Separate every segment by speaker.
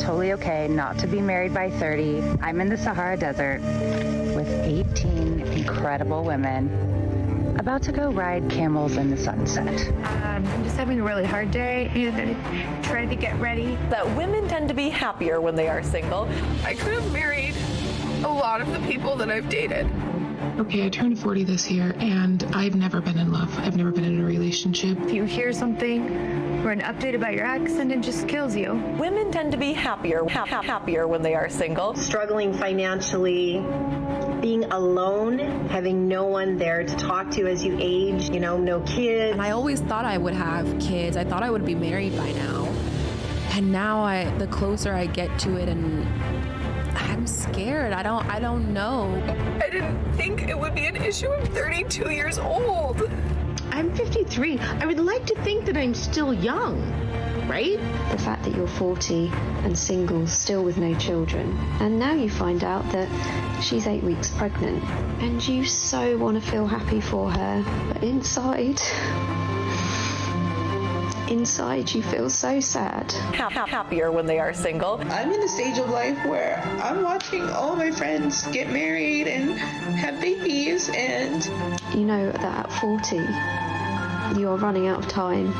Speaker 1: totally okay not to be married by 30. I'm in the Sahara Desert with 18 incredible women about to go ride camels in the sunset.
Speaker 2: I'm just having a really hard day and trying to get ready.
Speaker 3: That women tend to be happier when they are single.
Speaker 4: I could have married a lot of the people that I've dated.
Speaker 5: Okay, I turned 40 this year, and I've never been in love. I've never been in a relationship.
Speaker 2: If you hear something or an update about your ex and it just kills you.
Speaker 3: Women tend to be happier when they are single.
Speaker 6: Struggling financially, being alone, having no one there to talk to as you age, no kids.
Speaker 7: And I always thought I would have kids. I thought I would be married by now. And now the closer I get to it, and I'm scared. I don't know.
Speaker 4: I didn't think it would be an issue. I'm 32 years old.
Speaker 5: I'm 53. I would like to think that I'm still young, right?
Speaker 8: The fact that you're 40 and single, still with no children, and now you find out that she's 8 weeks pregnant, and you so want to feel happy for her, but inside you feel so sad.
Speaker 3: Happier when they are single.
Speaker 9: I'm in a stage of life where I'm watching all my friends get married and have babies, and
Speaker 8: you know that at 40 you are running out of time,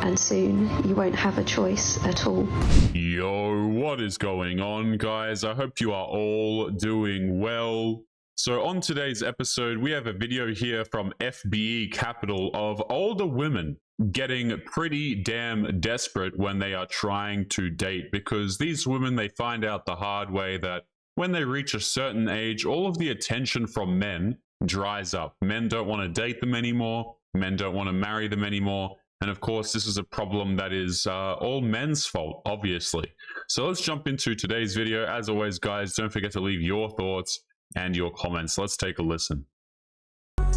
Speaker 8: and soon you won't have a choice at all.
Speaker 10: Yo, what is going on, guys? I hope you are all doing well. So on today's episode, we have a video here from FBE Capital of older women getting pretty damn desperate when they are trying to date, because these women, they find out the hard way that when they reach a certain age, all of the attention from men dries up. Men don't want to date them anymore. Men don't want to marry them anymore. And of course, this is a problem that is all men's fault, obviously. So let's jump into today's video. As always, guys, don't forget to leave your thoughts and your comments. Let's take a listen.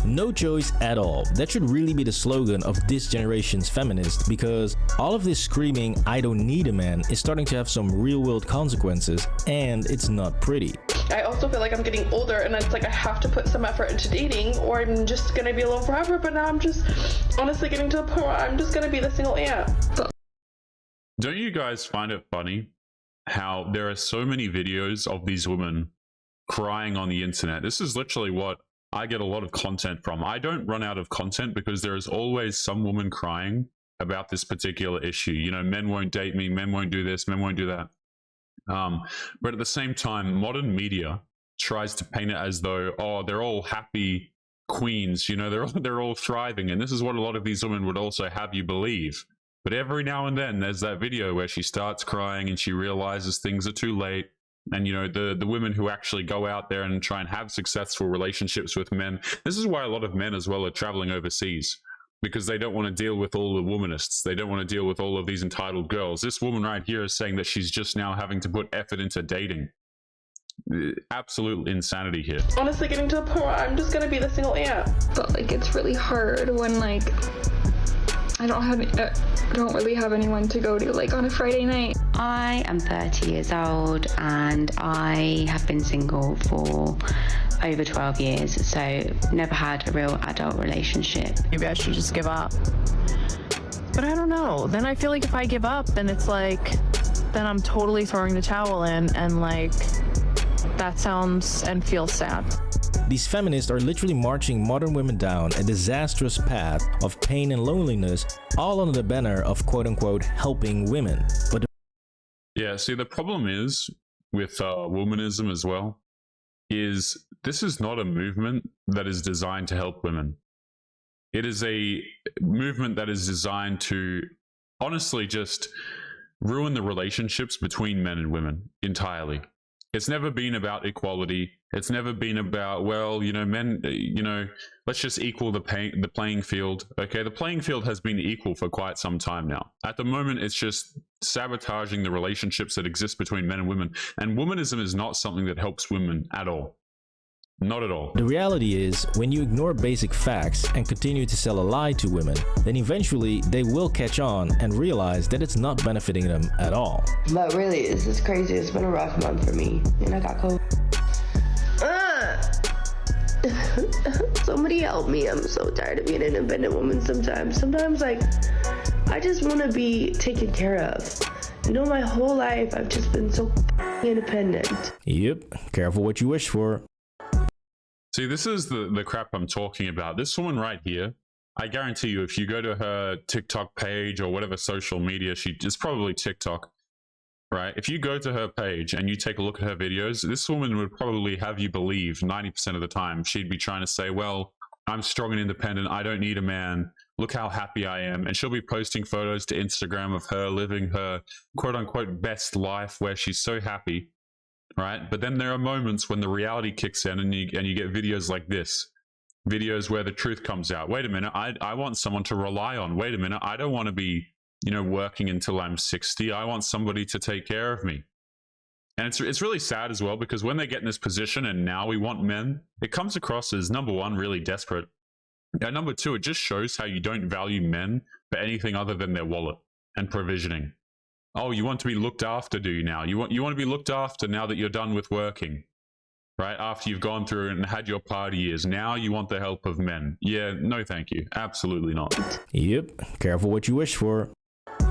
Speaker 11: No choice at all. That should really be the slogan of this generation's feminists, because all of this screaming "I don't need a man" is starting to have some real-world consequences, and it's not pretty.
Speaker 4: I also feel like I'm getting older, and it's like I have to put some effort into dating, or I'm just gonna be alone forever. But now I'm just honestly getting to the point where I'm just gonna be the single aunt.
Speaker 10: Don't you guys find it funny how there are so many videos of these women crying on the internet? This is literally what I get a lot of content from. I don't run out of content because there is always some woman crying about this particular issue. You know, men won't date me, men won't do this, men won't do that. But at the same time, modern media tries to paint it as though, oh, they're all happy queens, you know, they're all thriving. And this is what a lot of these women would also have you believe. But every now and then there's that video where she starts crying and she realizes things are too late. And, you know, the women who actually go out there and try and have successful relationships with men. This is why a lot of men as well are traveling overseas, because they don't want to deal with all the womanists. They don't want to deal with all of these entitled girls. This woman right here is saying that she's just now having to put effort into dating. Absolute insanity here.
Speaker 4: Honestly, getting to the point where I'm just gonna be the single aunt.
Speaker 12: But like, it's really hard when like I don't really have anyone to go to like on a Friday night.
Speaker 1: I am 30 years old and I have been single for over 12 years, so never had a real adult relationship.
Speaker 13: Maybe I should just give up. But I don't know. Then I feel like if I give up, then it's like, then I'm totally throwing the towel in, and like, that sounds and feels sad.
Speaker 11: These feminists are literally marching modern women down a disastrous path of pain and loneliness, all under the banner of quote-unquote helping women. But
Speaker 10: yeah, see, the problem is with womanism as well, is this is not a movement that is designed to help women. It is a movement that is designed to honestly just ruin the relationships between men and women entirely. It's never been about equality. It's never been about, well, you know, men, you know, let's just equal the playing field. Okay, the playing field has been equal for quite some time now. At the moment, it's just sabotaging the relationships that exist between men and women. And womanism is not something that helps women at all. Not at all.
Speaker 11: The reality is, when you ignore basic facts and continue to sell a lie to women, then eventually they will catch on and realize that it's not benefiting them at all.
Speaker 14: But really, this is crazy. It's been a rough month for me, and I got COVID. Somebody help me. I'm so tired of being an independent woman sometimes. Sometimes, like, I just want to be taken care of. You know, my whole life I've just been so independent.
Speaker 11: Yep, careful what you wish for.
Speaker 10: See, this is the crap I'm talking about. This woman right here, I guarantee you, if you go to her TikTok page or whatever social media, it's probably TikTok, right? If you go to her page and you take a look at her videos, this woman would probably have you believe 90% of the time she'd be trying to say, well, I'm strong and independent. I don't need a man. Look how happy I am. And she'll be posting photos to Instagram of her living her quote unquote best life where she's so happy, right? But then there are moments when the reality kicks in and you get videos like this. Videos where the truth comes out. Wait a minute, I want someone to rely on. Wait a minute, I don't want to be, working until I'm 60. I want somebody to take care of me. And it's really sad as well, because when they get in this position and now we want men, it comes across as, number one, really desperate. And number two, it just shows how you don't value men for anything other than their wallet and provisioning. Oh, you want to be looked after, do you now? You want to be looked after now that you're done with working, right? After you've gone through and had your party years. Now you want the help of men. Yeah, no thank you. Absolutely not.
Speaker 11: Yep, careful what you wish for.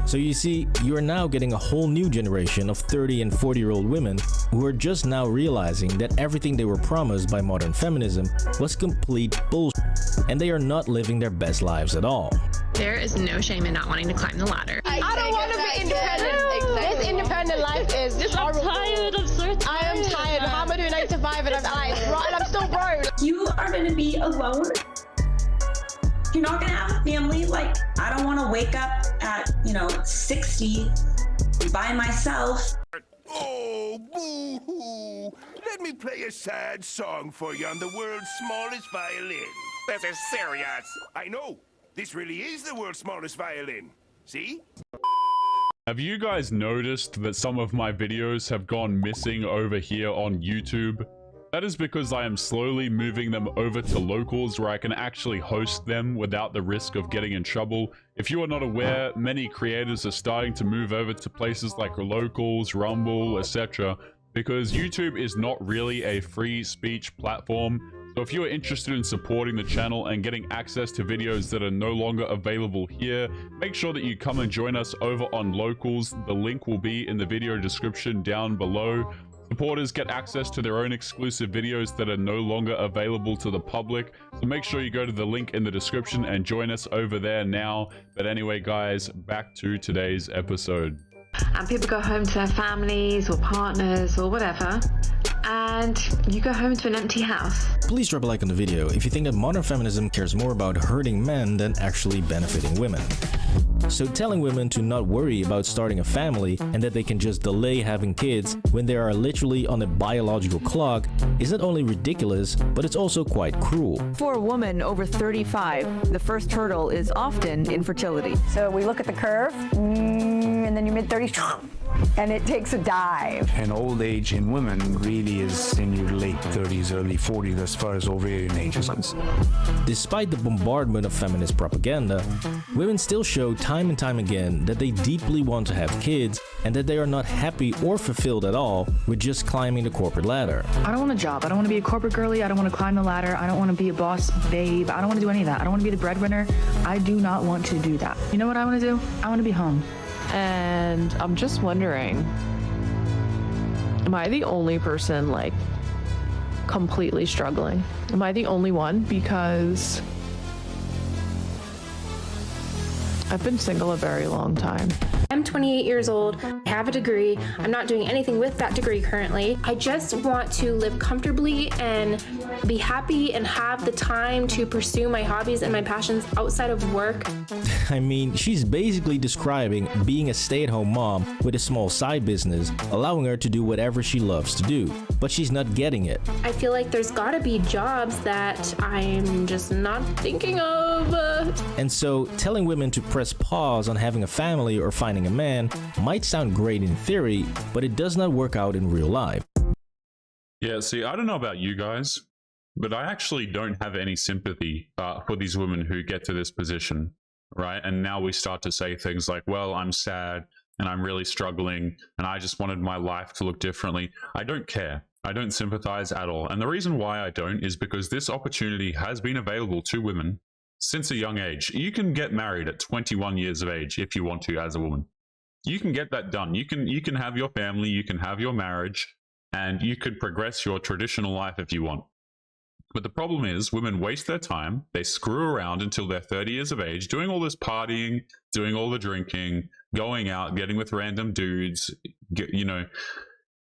Speaker 11: So you see, you are now getting a whole new generation of 30 and 40-year-old women who are just now realizing that everything they were promised by modern feminism was complete bullshit, and they are not living their best lives at all.
Speaker 15: There is no shame in not wanting to climb the ladder.
Speaker 16: I don't want to be independent. Exactly. This independent life is just horrible. I'm tired. I'm so tired. I am tired. How am I doing 9 to 5 and I'm still broke?
Speaker 17: You are going to be alone. You're not going to have a family. Like, I don't want to wake up at, 60 by myself.
Speaker 18: Oh, boo-hoo. Let me play a sad song for you on the world's smallest violin. This is serious. I know. This really is the world's smallest violin. See?
Speaker 10: Have you guys noticed that some of my videos have gone missing over here on YouTube? That is because I am slowly moving them over to locals where I can actually host them without the risk of getting in trouble. If you are not aware, many creators are starting to move over to places like locals, Rumble, etc. because YouTube is not really a free speech platform. So if you are interested in supporting the channel and getting access to videos that are no longer available here, make sure that you come and join us over on locals. The link will be in the video description down below. Supporters get access to their own exclusive videos that are no longer available to the public. So make sure you go to the link in the description and join us over there now. But anyway, guys, back to today's episode.
Speaker 19: And people go home to their families or partners or whatever, and you go home to an empty house.
Speaker 11: Please drop a like on the video if you think that modern feminism cares more about hurting men than actually benefiting women. So telling women to not worry about starting a family and that they can just delay having kids when they are literally on a biological clock is not only ridiculous, but it's also quite cruel.
Speaker 20: For a woman over 35, the first hurdle is often infertility.
Speaker 21: So we look at the curve, and then your mid-30s, and it takes a dive.
Speaker 22: And old age in women really is in your late 30s, early 40s as far as ovarian age is concerned.
Speaker 11: Despite the bombardment of feminist propaganda, women still show time and time again that they deeply want to have kids and that they are not happy or fulfilled at all with just climbing the corporate ladder.
Speaker 13: I don't want a job. I don't want to be a corporate girly. I don't want to climb the ladder. I don't want to be a boss babe. I don't want to do any of that. I don't want to be the breadwinner. I do not want to do that. You know what I want to do? I want to be home.
Speaker 23: And I'm just wondering, am I the only person like completely struggling? Am I the only one? Because I've been single a very long time.
Speaker 15: I'm 28 years old, I have a degree, I'm not doing anything with that degree currently. I just want to live comfortably and be happy and have the time to pursue my hobbies and my passions outside of work.
Speaker 11: I mean, she's basically describing being a stay-at-home mom with a small side business, allowing her to do whatever she loves to do, but she's not getting it.
Speaker 15: I feel like there's gotta be jobs that I'm just not thinking of.
Speaker 11: And so, telling women to press pause on having a family or finding a man might sound great in theory, but it does not work out in real life.
Speaker 10: Yeah, see, I don't know about you guys, but I actually don't have any sympathy for these women who get to this position, right? And now we start to say things like, well, I'm sad and I'm really struggling and I just wanted my life to look differently. I don't care. I don't sympathize at all. And the reason why I don't is because this opportunity has been available to women since a young age. You can get married at 21 years of age if you want to as a woman. You can get that done. You can have your family, you can have your marriage, and you could progress your traditional life if you want. But the problem is women waste their time. They screw around until they're 30 years of age, doing all this partying, doing all the drinking, going out, getting with random dudes,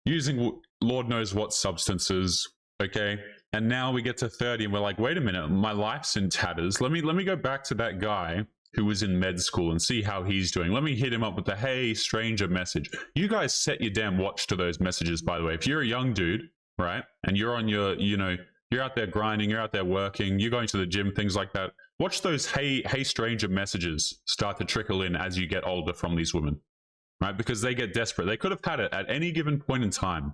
Speaker 10: using Lord knows what substances, okay? And now we get to 30 and we're like, wait a minute, my life's in tatters. Let me go back to that guy who was in med school and see how he's doing. Let me hit him up with the, hey, stranger message. You guys set your damn watch to those messages, by the way. If you're a young dude, right, and you're on your, you're out there grinding, you're out there working, you're going to the gym, things like that, watch those hey stranger messages start to trickle in as you get older from these women, right? Because they get desperate. They could have had it at any given point in time.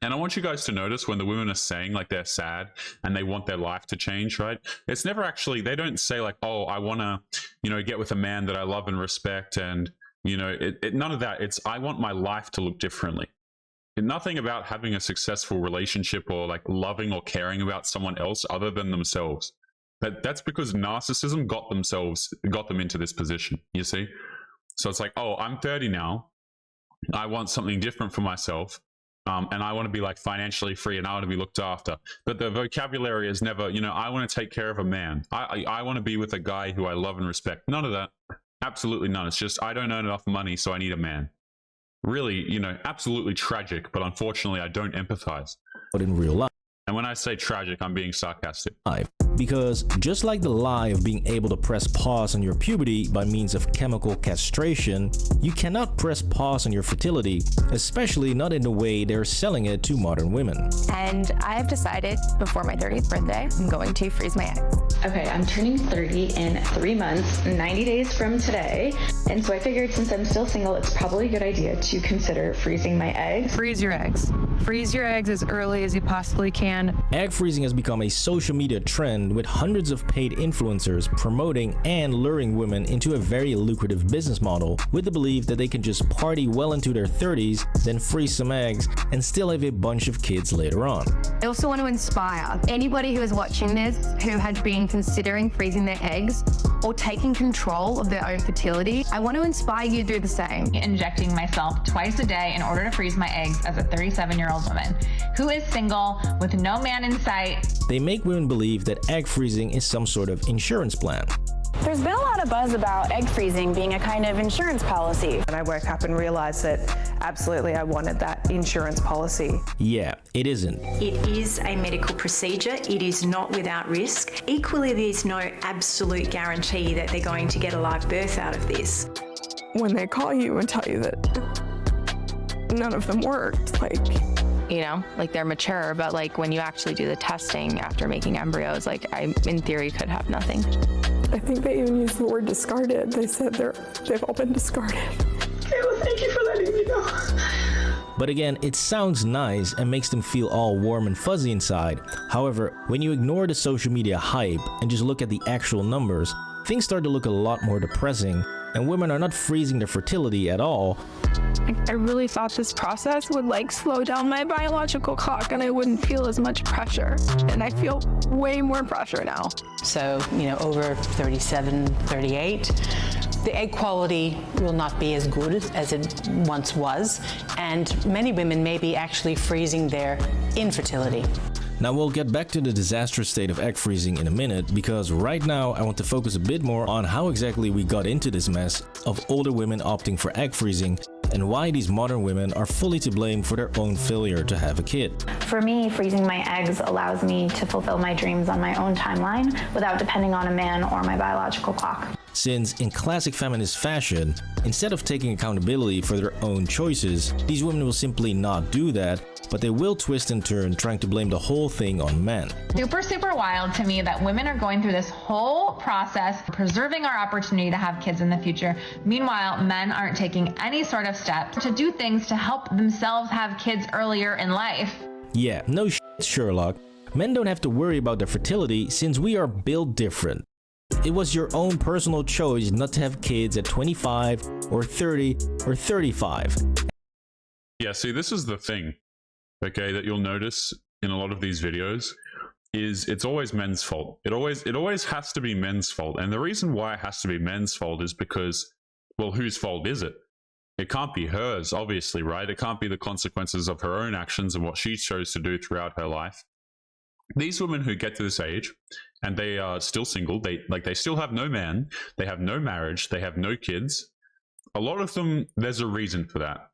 Speaker 10: And I want you guys to notice when the women are saying like they're sad and they want their life to change, right? It's never actually, they don't say like, oh, I want to, get with a man that I love and respect. And, none of that. It's, I want my life to look differently. And nothing about having a successful relationship or like loving or caring about someone else other than themselves. That's because narcissism got them into this position, you see? So it's like, oh, I'm 30 now. I want something different for myself. And I want to be like financially free and I want to be looked after. But the vocabulary is never, I want to take care of a man. I want to be with a guy who I love and respect. None of that. Absolutely none. It's just, I don't earn enough money, so I need a man. Really, absolutely tragic, but unfortunately I don't empathize.
Speaker 11: But in real life.
Speaker 10: And when I say tragic, I'm being sarcastic.
Speaker 11: Because just like the lie of being able to press pause on your puberty by means of chemical castration, you cannot press pause on your fertility, especially not in the way they're selling it to modern women.
Speaker 2: And I have decided before my 30th birthday, I'm going to freeze my eggs.
Speaker 6: Okay, I'm turning 30 in 3 months, 90 days from today. And so I figured since I'm still single, it's probably a good idea to consider freezing my eggs.
Speaker 13: Freeze your eggs. Freeze your eggs as early as you possibly can.
Speaker 11: Egg freezing has become a social media trend with hundreds of paid influencers promoting and luring women into a very lucrative business model with the belief that they can just party well into their 30s, then freeze some eggs, and still have a bunch of kids later on.
Speaker 2: I also want to inspire anybody who is watching this who had been considering freezing their eggs or taking control of their own fertility. I want to inspire you to do the same.
Speaker 7: Injecting myself twice a day in order to freeze my eggs as a 37-year-old woman who is single with no man in sight.
Speaker 11: They make women believe that egg freezing is some sort of insurance plan.
Speaker 24: There's been a lot of buzz about egg freezing being a kind of insurance policy.
Speaker 3: And I woke up and realized that absolutely I wanted that insurance policy.
Speaker 11: Yeah, it isn't.
Speaker 25: It is a medical procedure. It is not without risk. Equally, there's no absolute guarantee that they're going to get a live birth out of this.
Speaker 12: When they call you and tell you that none of them worked,
Speaker 13: they're mature, but like when you actually do the testing after making embryos, I, in theory, could have nothing.
Speaker 12: I think they even used the word discarded. They said they've all been discarded.
Speaker 17: Okay, well, thank you for letting me know.
Speaker 11: But again, it sounds nice and makes them feel all warm and fuzzy inside. However, when you ignore the social media hype and just look at the actual numbers, things start to look a lot more depressing, and women are not freezing their fertility at all.
Speaker 12: I really thought this process would slow down my biological clock and I wouldn't feel as much pressure. And I feel way more pressure now.
Speaker 26: So, over 37, 38, the egg quality will not be as good as it once was. And many women may be actually freezing their infertility.
Speaker 11: Now we'll get back to the disastrous state of egg freezing in a minute, because right now I want to focus a bit more on how exactly we got into this mess of older women opting for egg freezing and why these modern women are fully to blame for their own failure to have a kid.
Speaker 6: For me, freezing my eggs allows me to fulfill my dreams on my own timeline without depending on a man or my biological clock.
Speaker 11: Since, in classic feminist fashion, instead of taking accountability for their own choices, these women will simply not do that, but they will twist and turn trying to blame the whole thing on men.
Speaker 7: Super wild to me that women are going through this whole process, preserving our opportunity to have kids in the future. Meanwhile, men aren't taking any sort of step to do things to help themselves have kids earlier in life.
Speaker 11: Yeah, no shit, Sherlock. Men don't have to worry about their fertility since we are built different. It was your own personal choice not to have kids at 25 or 30 or 35.
Speaker 10: Yeah, see, this is the thing, okay, that you'll notice in a lot of these videos is it's always men's fault. It always has to be men's fault. And the reason why it has to be men's fault is because, well, whose fault is it? It can't be hers, obviously, right? It can't be the consequences of her own actions and what she chose to do throughout her life. These women who get to this age and they are still single, they still have no man, they have no marriage, they have no kids. A lot of them, there's a reason for that,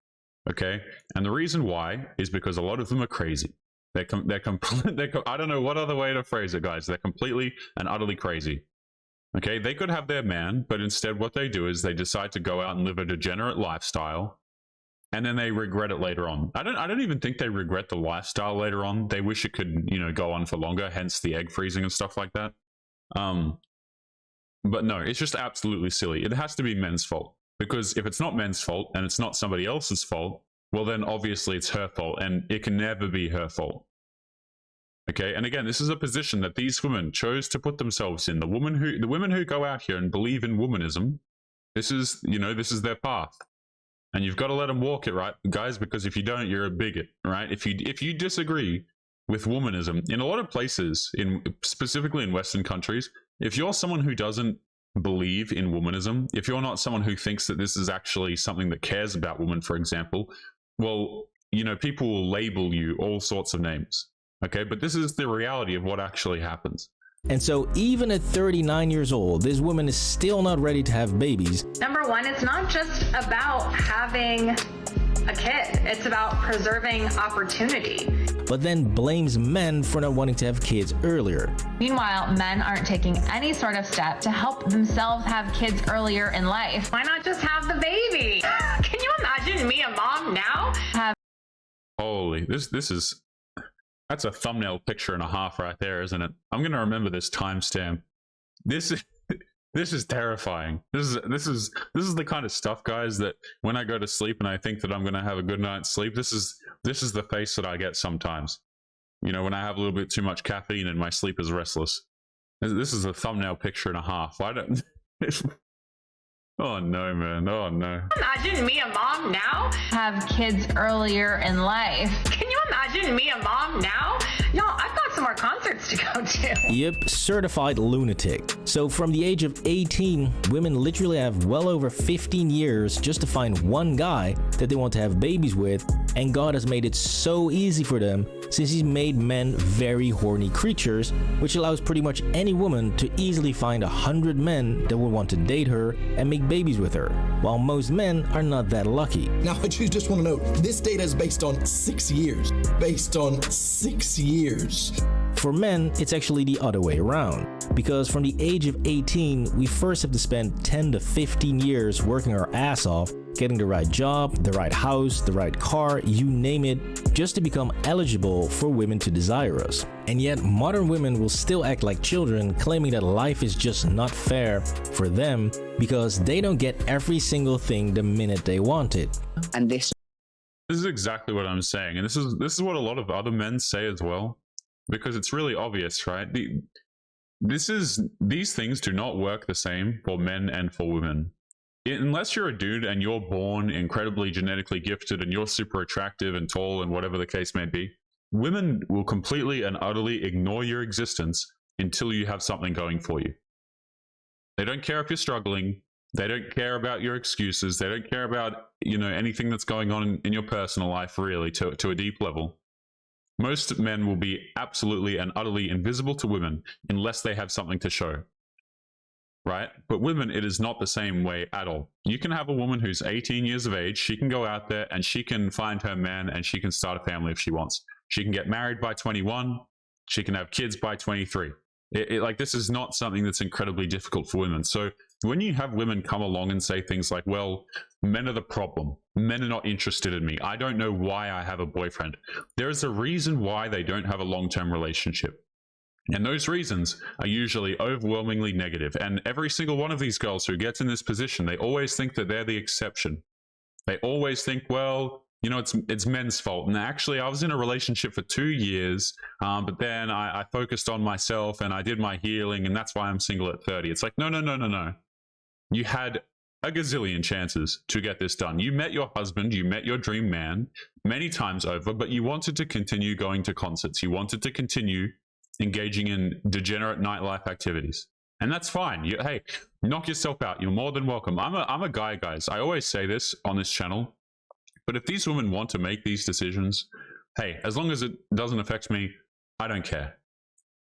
Speaker 10: okay? And the reason why is because a lot of them are crazy. I don't know what other way to phrase it, guys. They're completely and utterly crazy. Okay, they could have their man, but instead what they do is they decide to go out and live a degenerate lifestyle, and then they regret it later on. I don't even think they regret the lifestyle later on. They wish it could, go on for longer, hence the egg freezing and stuff like that. But no, it's just absolutely silly. It has to be men's fault, because if it's not men's fault and it's not somebody else's fault, well then obviously it's her fault, and it can never be her fault. Okay, and again, this is a position that these women chose to put themselves in. The women who go out here and believe in womanism, this is their path, and you've got to let them walk it, right, guys? Because if you don't, you're a bigot, right? If you disagree with womanism, in a lot of places, specifically in Western countries, if you're someone who doesn't believe in womanism, if you're not someone who thinks that this is actually something that cares about women, for example, well, people will label you all sorts of names. Okay, but this is the reality of what actually happens.
Speaker 11: And so even at 39 years old, this woman is still not ready to have babies.
Speaker 7: Number one, it's not just about having a kid. It's about preserving opportunity.
Speaker 11: But then blames men for not wanting to have kids earlier.
Speaker 7: Meanwhile, men aren't taking any sort of step to help themselves have kids earlier in life. Why not just have the baby? Can you imagine me, a mom now?
Speaker 10: Holy, that's a thumbnail picture and a half right there, isn't it? I'm going to remember this timestamp. This is terrifying. This is the kind of stuff, guys, that when I go to sleep and I think that I'm going to have a good night's sleep, this is the face that I get sometimes. When I have a little bit too much caffeine and my sleep is restless. This is a thumbnail picture and a half. I don't... Oh no, man. Oh no.
Speaker 7: Imagine me, a mom now? Have kids earlier in life. Can you imagine me, a mom now? Y'all, I've got some more concerts to go to.
Speaker 11: Yep, certified lunatic. So from the age of 18, women literally have well over 15 years just to find one guy that they want to have babies with, and God has made it so easy for them since he's made men very horny creatures, which allows pretty much any woman to easily find 100 men that would want to date her and make babies with her, while most men are not that lucky.
Speaker 1: Now, I just want to note, this data is based on 6 years. Based on 6 years.
Speaker 11: For men, it's actually the other way around, because from the age of 18, we first have to spend 10 to 15 years working our ass off, getting the right job, the right house, the right car, you name it, just to become eligible for women to desire us. And yet, modern women will still act like children, claiming that life is just not fair for them because they don't get every single thing the minute they want it.
Speaker 10: And this is exactly what I'm saying, and this is what a lot of other men say as well, because it's really obvious, right? These things do not work the same for men and for women. Unless you're a dude and you're born incredibly genetically gifted and you're super attractive and tall and whatever the case may be, women will completely and utterly ignore your existence until you have something going for you. They don't care if you're struggling. They don't care about your excuses. They don't care about, anything that's going on in your personal life, really, to a deep level. Most men will be absolutely and utterly invisible to women unless they have something to show. Right? But women, it is not the same way at all. You can have a woman who's 18 years of age. She can go out there and she can find her man and she can start a family if she wants. She can get married by 21. She can have kids by 23. This is not something that's incredibly difficult for women. So when you have women come along and say things like, well, men are the problem. Men are not interested in me. I don't know why I have a boyfriend. There is a reason why they don't have a long-term relationship. And those reasons are usually overwhelmingly negative. And every single one of these girls who gets in this position, they always think that they're the exception. They always think, well, it's men's fault. And actually, I was in a relationship for 2 years, but then I focused on myself and I did my healing, and that's why I'm single at 30. It's like, no. You had a gazillion chances to get this done. You met your husband, you met your dream man many times over, but you wanted to continue going to concerts. You wanted to continue engaging in degenerate nightlife activities. And that's fine. Hey, knock yourself out. You're more than welcome. I'm a guy, guys. I always say this on this channel. But if these women want to make these decisions, hey, as long as it doesn't affect me, I don't care.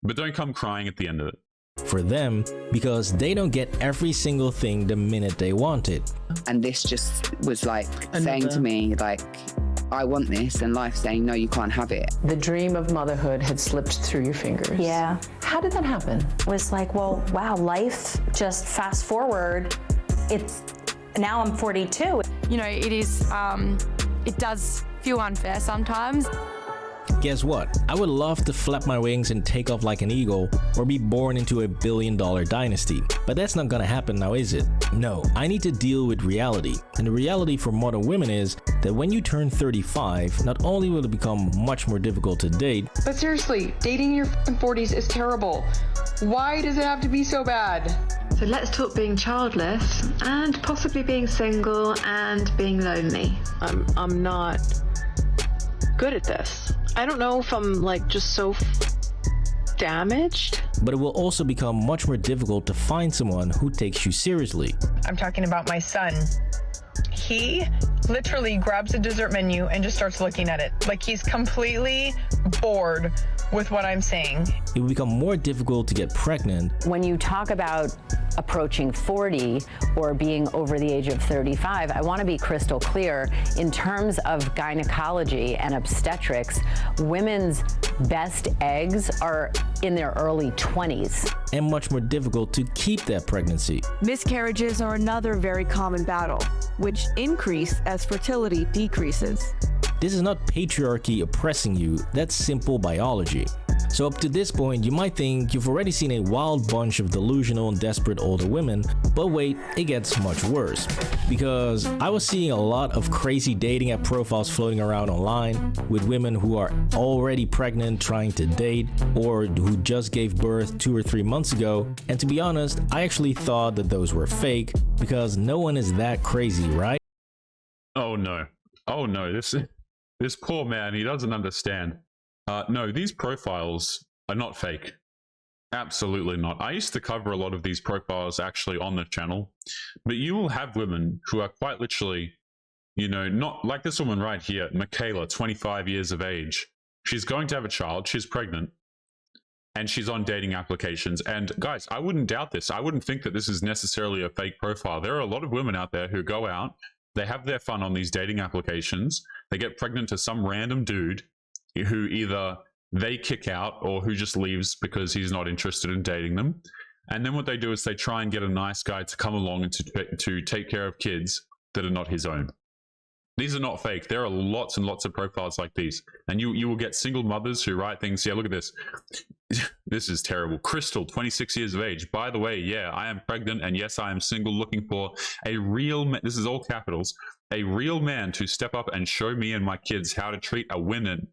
Speaker 10: But don't come crying at the end of it.
Speaker 11: For them, because they don't get every single thing the minute they want it.
Speaker 4: And this just was like saying to me, like, I want this, and life saying, no, you can't have it.
Speaker 5: The dream of motherhood had slipped through your fingers.
Speaker 8: Yeah.
Speaker 5: How did that happen?
Speaker 8: It was like, well, wow, life just fast forward. It's now I'm 42.
Speaker 12: You know, it does feel unfair sometimes.
Speaker 11: Guess what? I would love to flap my wings and take off like an eagle or be born into a billion-dollar dynasty. But that's not gonna happen now, is it? No, I need to deal with reality. And the reality for modern women is that when you turn 35, not only will it become much more difficult to date,
Speaker 9: but seriously, dating in your 40s is terrible. Why does it have to be so bad?
Speaker 19: So let's talk being childless and possibly being single and being lonely.
Speaker 13: I'm not good at this. I don't know if I'm like just so damaged.
Speaker 11: but it will also become much more difficult to find someone who takes you seriously.
Speaker 9: I'm talking about my son. He literally grabs a dessert menu and just starts looking at it. Like he's completely bored with what I'm saying.
Speaker 11: It will become more difficult to get pregnant.
Speaker 21: When you talk about approaching 40 or being over the age of 35, I want to be crystal clear. In terms of gynecology and obstetrics, women's best eggs are in their early 20s.
Speaker 11: And much more difficult to keep that pregnancy.
Speaker 14: Miscarriages are another very common battle, which increase as fertility decreases.
Speaker 11: This is not patriarchy oppressing you, that's simple biology. So up to this point, you might think you've already seen a wild bunch of delusional and desperate older women, but wait, it gets much worse. Because I was seeing a lot of crazy dating app profiles floating around online with women who are already pregnant trying to date, or who just gave birth 2 or 3 months ago, and to be honest, I actually thought that those were fake, because no one is that crazy, right?
Speaker 10: Oh no, this poor man, he doesn't understand. No, these profiles are not fake. Absolutely not. I used to cover a lot of these profiles actually on the channel, but you will have women who are quite literally, you know, not like this woman right here, Michaela, 25 years of age. She's going to have a child, she's pregnant, and she's on dating applications. And guys, I wouldn't doubt this. I wouldn't think that this is necessarily a fake profile. There are a lot of women out there who go out, they have their fun on these dating applications, they get pregnant to some random dude who either they kick out or who just leaves because he's not interested in dating them. And then what they do is they try and get a nice guy to come along and to take care of kids that are not his own. These are not fake. There are lots and lots of profiles like these. And you will get single mothers who write things. Yeah, look at this. This is terrible. Crystal, 26 years of age. By the way, yeah, I am pregnant, and yes, I am single, looking for a real man. This is all capitals. A real man to step up and show me and my kids how to treat a winnin.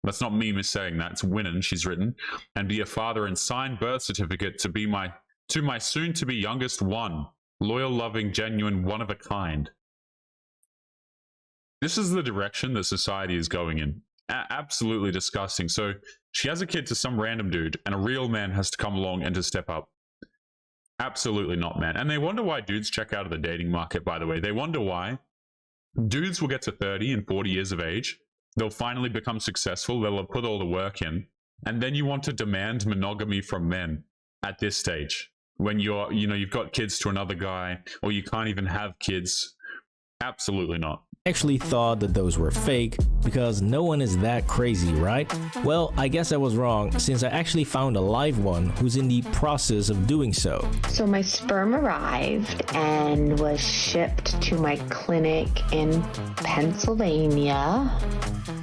Speaker 10: That's not me missaying that. It's winnin, she's written. And be a father and sign birth certificate to my soon-to-be youngest one. Loyal, loving, genuine, one of a kind. This is the direction that society is going in. Absolutely disgusting. So she has a kid to some random dude, and a real man has to come along and to step up. Absolutely not, man. And they wonder why dudes check out of the dating market, by the way. They wonder why dudes will get to 30 and 40 years of age. They'll finally become successful. They'll have put all the work in. And then you want to demand monogamy from men at this stage when you've got kids to another guy, or you can't even have kids. Absolutely not.
Speaker 11: I actually thought that those were fake because no one is that crazy, right? Well, I guess I was wrong, since I actually found a live one who's in the process of doing so.
Speaker 16: So my sperm arrived and was shipped to my clinic in Pennsylvania.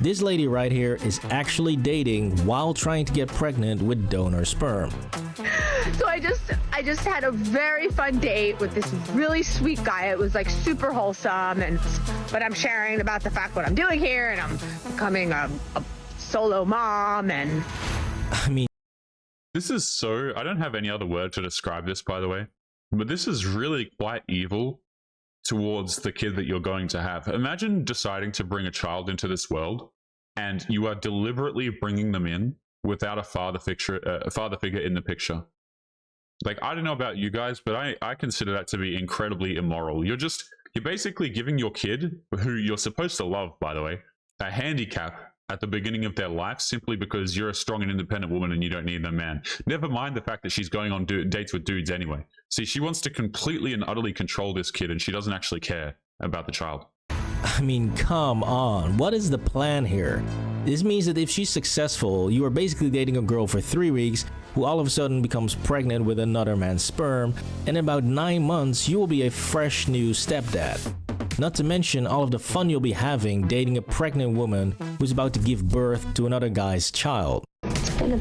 Speaker 11: This lady right here is actually dating while trying to get pregnant with donor sperm.
Speaker 27: So I just had a very fun date with this really sweet guy. It was like super wholesome, but I'm sharing about the fact what I'm doing here, and I'm becoming a solo mom, and
Speaker 11: I mean,
Speaker 10: this is so, I don't have any other word to describe this, by the way, but this is really quite evil towards the kid that you're going to have. Imagine deciding to bring a child into this world, and you are deliberately bringing them in without a father figure in the picture. Like, I don't know about you guys, but I consider that to be incredibly immoral. You're basically giving your kid, who you're supposed to love, by the way, a handicap at the beginning of their life simply because you're a strong and independent woman and you don't need a man. Never mind the fact that she's going on dates with dudes anyway. See, she wants to completely and utterly control this kid, and she doesn't actually care about the child.
Speaker 11: I mean, come on. What is the plan here? This means that if she's successful, you are basically dating a girl for 3 weeks who all of a sudden becomes pregnant with another man's sperm, and in about 9 months, you will be a fresh new stepdad. Not to mention all of the fun you'll be having dating a pregnant woman who's about to give birth to another guy's child.
Speaker 16: It's been a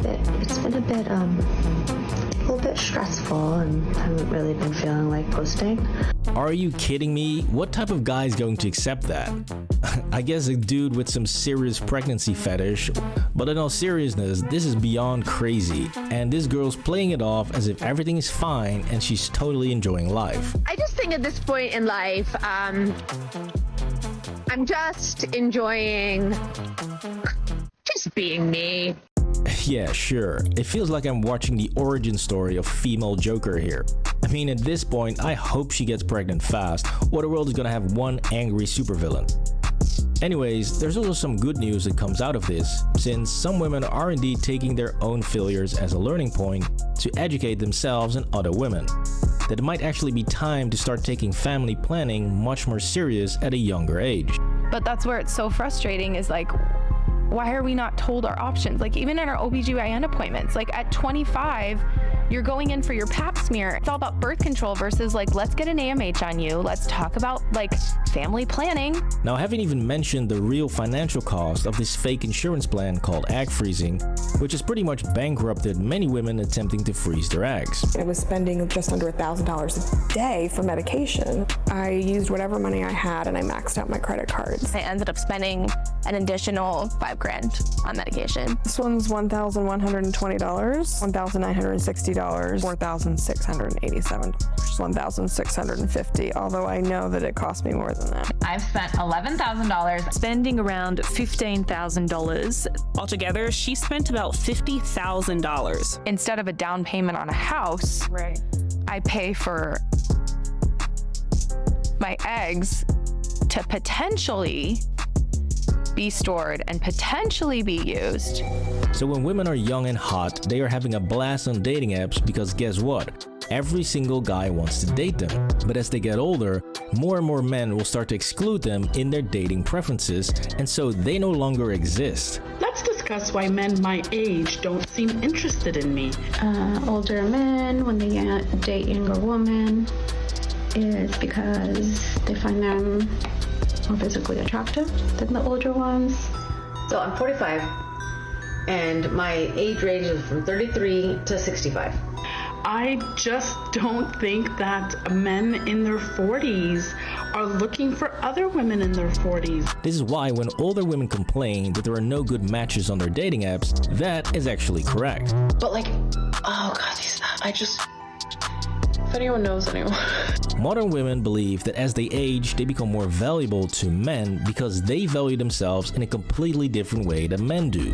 Speaker 16: little bit stressful, and I haven't really been feeling like posting.
Speaker 11: Are you kidding me? What type of guy is going to accept that? I guess a dude with some serious pregnancy fetish, but in all seriousness, this is beyond crazy, and this girl's playing it off as if everything is fine and she's totally enjoying life.
Speaker 27: I just think at this point in life, I'm just enjoying just being me.
Speaker 11: Yeah, sure. It feels like I'm watching the origin story of female Joker here. I mean, at this point, I hope she gets pregnant fast, or the world is gonna have one angry supervillain. Anyways, there's also some good news that comes out of this, since some women are indeed taking their own failures as a learning point to educate themselves and other women. That it might actually be time to start taking family planning much more serious at a younger age.
Speaker 12: But that's where it's so frustrating, is like, why are we not told our options? Like, even in our OBGYN appointments, like at 25, you're going in for your pap smear. It's all about birth control versus like, let's get an AMH on you. Let's talk about like family planning.
Speaker 11: Now, I haven't even mentioned the real financial cost of this fake insurance plan called egg freezing, which has pretty much bankrupted many women attempting to freeze their eggs.
Speaker 2: I was spending just under $1,000 a day for medication. I used whatever money I had and I maxed out my credit cards.
Speaker 12: I ended up spending an additional $5,000 on medication.
Speaker 2: This one's $1,120, $1,960, $4,687, $1,650, although I know that it cost me more than that.
Speaker 7: I've spent $11,000.
Speaker 15: Spending around $15,000. Altogether, she spent about $50,000.
Speaker 12: Instead of a down payment on a house, right, I pay for my eggs to potentially be stored and potentially be used.
Speaker 11: So when women are young and hot, they are having a blast on dating apps because guess what? Every single guy wants to date them. But as they get older, more and more men will start to exclude them in their dating preferences, and so they no longer exist.
Speaker 18: Let's discuss why men my age don't seem interested in me.
Speaker 6: Older men, when they date younger women, is because they find them more physically attractive than the older ones.
Speaker 20: So I'm 45 and my age range is from 33 to 65.
Speaker 18: I just don't think that men in their 40s are looking for other women in their 40s.
Speaker 11: This is why when older women complain that there are no good matches on their dating apps, that is actually correct.
Speaker 20: But like, oh god, if anyone knows anyone.
Speaker 11: Modern women believe that as they age, they become more valuable to men because they value themselves in a completely different way than men do.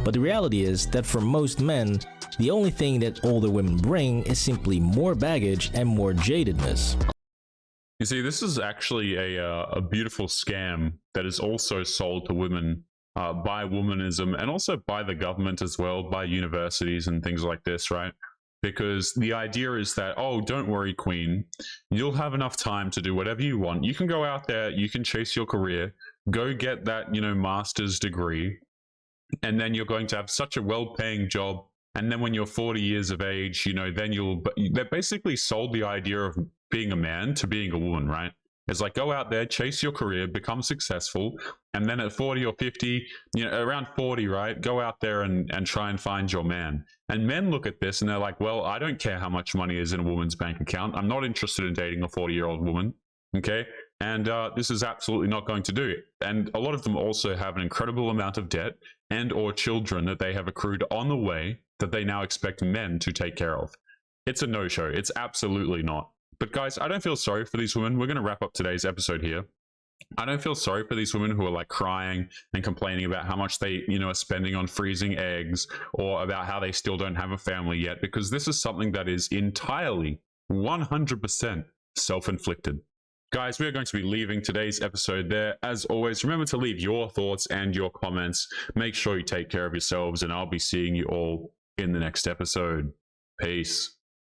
Speaker 11: But the reality is that for most men, the only thing that older women bring is simply more baggage and more jadedness.
Speaker 10: You see, this is actually a beautiful scam that is also sold to women by womanism and also by the government as well, by universities and things like this, right? Because the idea is that, oh, don't worry, queen, you'll have enough time to do whatever you want. You can go out there, you can chase your career, go get that, master's degree, and then you're going to have such a well-paying job. And then when you're 40 years of age, then they're basically sold the idea of being a man to being a woman, right? It's like, go out there, chase your career, become successful, and then at 40 or 50, around 40, right, go out there and try and find your man. And men look at this and they're like, well, I don't care how much money is in a woman's bank account. I'm not interested in dating a 40-year-old woman, okay? And this is absolutely not going to do it. And a lot of them also have an incredible amount of debt and or children that they have accrued on the way that they now expect men to take care of. It's a no-show. It's absolutely not. But guys, I don't feel sorry for these women. We're going to wrap up today's episode here. I don't feel sorry for these women who are like crying and complaining about how much they, you know, are spending on freezing eggs, or about how they still don't have a family yet, because this is something that is entirely 100% self-inflicted. Guys, we are going to be leaving today's episode there. As always, remember to leave your thoughts and your comments. Make sure you take care of yourselves, and I'll be seeing you all in the next episode. Peace.